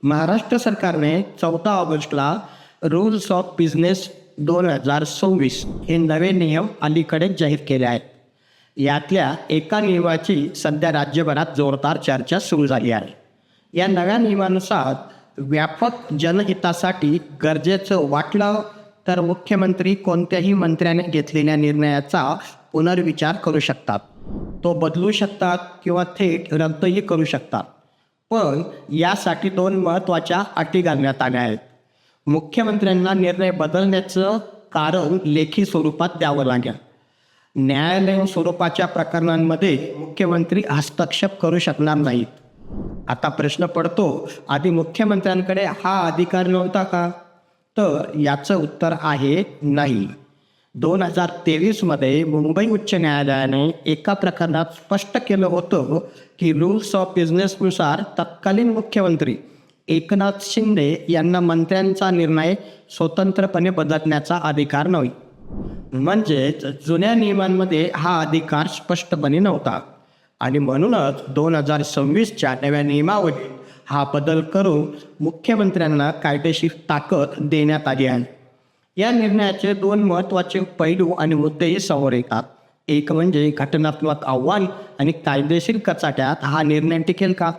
महाराष्ट्र सरकारने 14 ऑगस्टला rules of business 2026 हे नवे नियम अलीकडेच जाहीर केले आहेत. यातल्या एका नियमाची सध्या राज्यभरात जोरदार चर्चा सुरू झाली आहे. या नव्या नियमानुसार व्यापक जनहितासाठी गरजेचं वाटलं तर मुख्यमंत्री कोणत्याही मंत्र्याने घेतलेल्या निर्णयाचा पुनर्विचार करू शकतात. तो बदलू शकतात किंवा थेट रद्दही करू शकतात. पण यासाठी 2 महत्त्वाच्या अटी घालण्यात आल्या आहेत. मुख्यमंत्र्यांना निर्णय बदलण्याचं कारण लेखी स्वरूपात द्यावं लागेल. न्यायालयीन स्वरूपाच्या प्रकरणांमध्ये मुख्यमंत्री हस्तक्षेप करू शकणार नाहीत. आता प्रश्न पडतो, आधी मुख्यमंत्र्यांकडे हा अधिकार नव्हता का? तर याचं उत्तर आहे नाही. 2023 मुंबई उच्च न्यायालयाने एका प्रकरणात स्पष्ट केलं होतं की रूल्स ऑफ बिझनेसनुसार तत्कालीन मुख्यमंत्री एकनाथ शिंदे यांना मंत्र्यांचा निर्णय स्वतंत्रपणे बदलण्याचा अधिकार नाही. म्हणजेच जुन्या नियमांमध्ये हा अधिकार स्पष्टपणे नव्हता आणि म्हणूनच 2026च्या नव्या नियमावलीत हा बदल करून मुख्यमंत्र्यांना कायदेशीर ताकद देण्यात आली आहे. या निर्णयाचे 2 महत्त्वाचे पैलू आणि मुद्देही समोर येतात. एक म्हणजे घटनात्मक आव्हान आणि कायदेशीर कचाट्यात हा निर्णय टिकेल का?